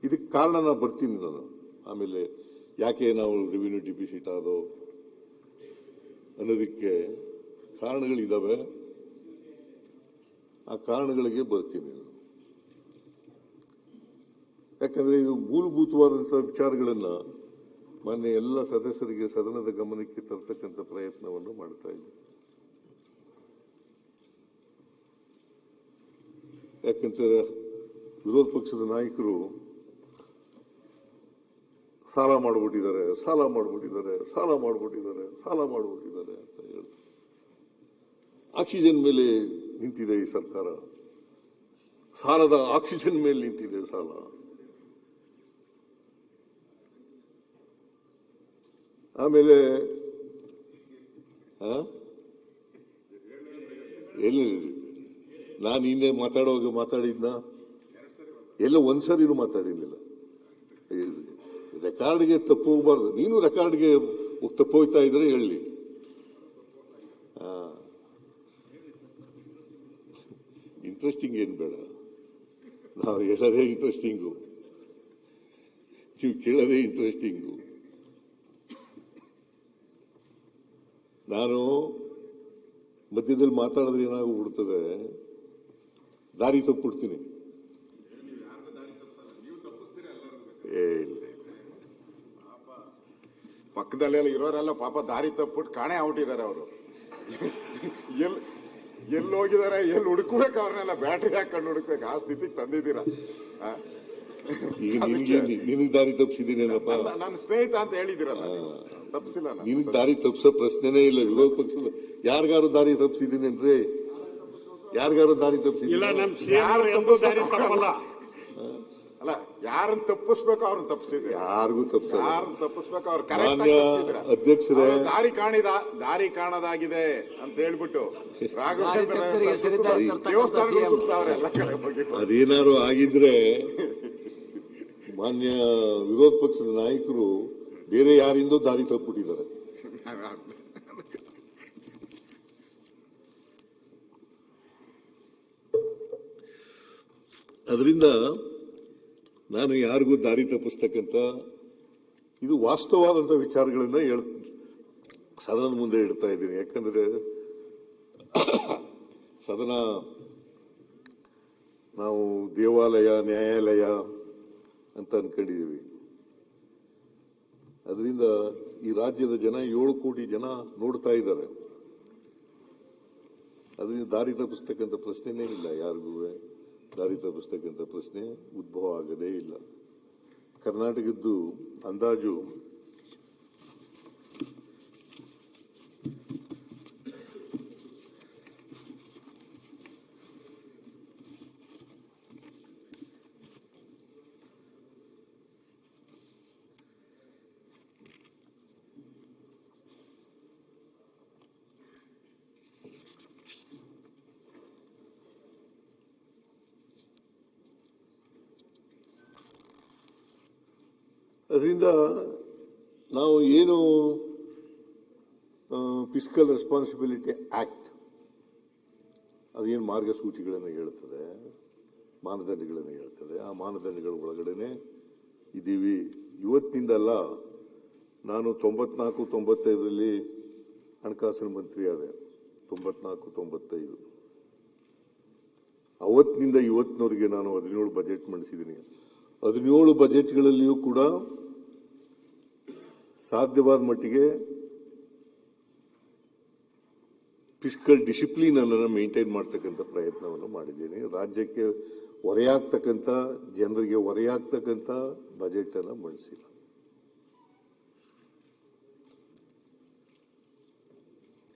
ಇದಕ್ಕೆ ಕಾರಣ ನಾನು ಬರ್ತೀನಿ ನಾನು ಆಮೇಲೆ ಯಾಕೆ ನಾವು ರೆವಿನ್ಯೂ ಡಿಫಿಸಿಟ್ ಆದೋ ಅನ್ನೋದಕ್ಕೆ ಕಾರಣಗಳಿದ್ದಾವೆ. ಆ ಕಾರಣಗಳಿಗೆ ಬರ್ತೀನಿ ನಾನು. ಯಾಕಂದ್ರೆ ಇದು ಮೂಲಭೂತವಾದಂತಹ ವಿಚಾರಗಳನ್ನ ಮಾನ್ಯ ಎಲ್ಲ ಸದಸ್ಯರಿಗೆ ಸದನದ ಗಮನಕ್ಕೆ ತರ್ತಕ್ಕಂಥ ಪ್ರಯತ್ನವನ್ನು ಮಾಡ್ತಾ ಇದ್ದೀನಿ. ಯಾಕಂದ್ರೆ ವಿರೋಧ ಪಕ್ಷದ ನಾಯಕರು ಸಾಲ ಮಾಡಿಬಿಟ್ಟಿದ್ದಾರೆ ಅಂತ ಹೇಳ್ತಾರೆ. ಆಕ್ಸಿಜನ್ ಮೇಲೆ ನಿಂತಿದೆ ಈ ಸರ್ಕಾರ, ಸಾಲದ ಆಕ್ಸಿಜನ್ ಮೇಲೆ ನಿಂತಿದೆ ಸಾಲ. ಆಮೇಲೆ ಎಲ್ಲಿ ನಾನು ಹಿಂದೆ ಮಾತಾಡಿದ್ನ ಎಲ್ಲ ಒಂದ್ಸರಿನೂ ಮಾತಾಡಿರ್ಲಿಲ್ಲ. ರೆಕಾರ್ಡ್ಗೆ ತಪ್ಪು ಹೋಗ್ಬಾರ್ದು. ನೀನು ರೆಕಾರ್ಡ್ಗೆ ತಪ್ಪು ಹೋಗ್ತಾ ಇದ್ರೆ ಹೇಳಿ. ಇಂಟ್ರೆಸ್ಟಿಂಗ್ ಏನು ಬೇಡ, ನಾವು ಹೇಳೋದೇ ಇಂಟ್ರೆಸ್ಟಿಂಗು, ನೀವು ಕೇಳೋದೇ ಇಂಟ್ರೆಸ್ಟಿಂಗು. ನಾನು ಮಧ್ಯದಲ್ಲಿ ಮಾತಾಡಿದ್ರೆ ಏನಾಗ್ಬಿಡ್ತದೆ, ದಾರಿ ತಪ್ಪಿಡ್ತೀನಿ. ಪಕ್ಕದಲ್ಲೆಲ್ಲ ಇರೋರೆಲ್ಲ ಪಾಪ ದಾರಿ ತಪ್ಪಿಟ್ಟು ಕಾಣೆ ಆಗ್ಬಿಟ್ಟಿದ್ದಾರೆ. ಅವರು ಎಲ್ಲಿ ಹೋಗಿದ್ದಾರೆ, ಎಲ್ಲಿ ಹುಡುಕ್ಬೇಕು, ಅವ್ರನ್ನೆಲ್ಲ ಬ್ಯಾಟ್ರಿ ಹಾಕೊಂಡು ಹುಡುಕ್ಬೇಕು, ಆ ಸ್ಥಿತಿಗೆ ತಂದಿದ್ದೀರಾ. ನಿನಗೆ ದಾರಿ ತಪ್ಪಿಸಿದ್ದೀನೇನಪ್ಪ? ನನ್ನ ಸ್ನೇಹಿತ ಅಂತ ಹೇಳಿದಿರಲ್ಲ, ತಪ್ಪಿಸಿಲ್ಲ. ನಿನಗೆ ದಾರಿ ತಪ್ಪಿಸೋ ಪ್ರಶ್ನೆನೇ ಇಲ್ಲ. ವಿರೋಧ ಪಕ್ಷದ ಯಾರಿಗಾರು ದಾರಿ ತಪ್ಪಿಸಿದ್ದೀನಿ ಅಂದ್ರೆ ಯಾರಿಗಾರು ದಾರಿ ತಪ್ಪಿಸಿದ್ದೀನಿ ಅಲ್ಲ, ಯಾರನ್ನ ತಪ್ಪಿಸ್ಬೇಕು ಅವ್ರನ್ನ ತಪ್ಪಿಸಿದ್ರೆ ಯಾರಿಗೂ ತಪ್ಪಿಸಲ್ಲ. ಯಾರನ್ನ ತಪ್ಪಿಸ್ಬೇಕು ಅವ್ರು ಅಧ್ಯಕ್ಷರೇ ದಾರಿ ಕಾಣದಾಗಿದೆ ಅಂತ ಹೇಳ್ಬಿಟ್ಟು ರಾಘವೇಂದ್ರ ದೇವಸ್ಥಾನ ಸುತ್ತಾವ್ರೆಲ್ಲ ಕಡೆ ಬಗ್ಗೆ ಅದೇನಾದ್ರು ಆಗಿದ್ರೆ ಮಾನ್ಯ ವಿರೋಧ ಪಕ್ಷದ ನಾಯಕರು ಬೇರೆ ಯಾರಿಂದೋ ದಾರಿ ತಪ್ಪಿಬಿಟ್ಟಿದ್ದಾರೆ. ಅದರಿಂದ ನಾನು ಯಾರಿಗೂ ದಾರಿ ತಪ್ಪಿಸ್ತಕ್ಕಂಥ ಇದು ವಾಸ್ತವವಾದಂಥ ವಿಚಾರಗಳನ್ನ ಸದನದ ಮುಂದೆ ಇಡ್ತಾ ಇದ್ದೀನಿ. ಯಾಕಂದ್ರೆ ಸದನ ನಾವು ದೇವಾಲಯ, ನ್ಯಾಯಾಲಯ ಅಂತ ಅನ್ಕೊಂಡಿದ್ದೀವಿ. ಅದರಿಂದ ಈ ರಾಜ್ಯದ ಜನ 7 ಕೋಟಿ ಜನ ನೋಡ್ತಾ ಇದ್ದಾರೆ. ಅದರಿಂದ ದಾರಿ ತಪ್ಪಿಸ್ತಕ್ಕಂಥ ಪ್ರಶ್ನೆನೇ ಇಲ್ಲ. ಯಾರಿಗೂ ದಾರಿ ತಪ್ಪಿಸ್ತಕ್ಕಂಥ ಪ್ರಶ್ನೆ ಉದ್ಭವ ಆಗದೇ ಇಲ್ಲ. ಕರ್ನಾಟಕದ್ದು ಅಂದಾಜು ಅದರಿಂದ ನಾವು ಏನು ಫಿಸ್ಕಲ್ ರೆಸ್ಪಾನ್ಸಿಬಿಲಿಟಿ ಆಕ್ಟ್ ಅದೇನು ಮಾರ್ಗಸೂಚಿಗಳನ್ನು ಹೇಳ್ತದೆ, ಮಾನದಂಡಗಳನ್ನು ಹೇಳ್ತದೆ, ಆ ಮಾನದಂಡಗಳ ಒಳಗಡೆನೆ ಇದ್ದೀವಿ. ಇವತ್ತಿನಿಂದಲ್ಲ, ನಾನು 94-95ರಲ್ಲಿ ಹಣಕಾಸಿನ ಮಂತ್ರಿ ಆದೆ. 94-95 ಅವತ್ತಿನಿಂದ ಇವತ್ತಿನವರೆಗೆ ನಾನು 17 ಬಜೆಟ್ ಮಂಡಿಸಿದ್ದೀನಿ. 17 ಬಜೆಟ್ಗಳಲ್ಲಿಯೂ ಕೂಡ ಸಾಧ್ಯವಾದ ಮಟ್ಟಿಗೆ ಫಿಸ್ಕಲ್ ಡಿಸಿಪ್ಲಿನ್ ಅನ್ನು ಮೇಂಟೈನ್ ಮಾಡ್ತಕ್ಕಂಥ ಪ್ರಯತ್ನವನ್ನು ಮಾಡಿದ್ದೀನಿ. ರಾಜ್ಯಕ್ಕೆ ಹೊರೆಯಾಗ್ತಕ್ಕಂಥ, ಜನರಿಗೆ ಹೊರೆಯಾಗ್ತಕ್ಕಂಥ ಬಜೆಟ್ ಅನ್ನು ಮಂಡಿಸಿಲ್ಲ.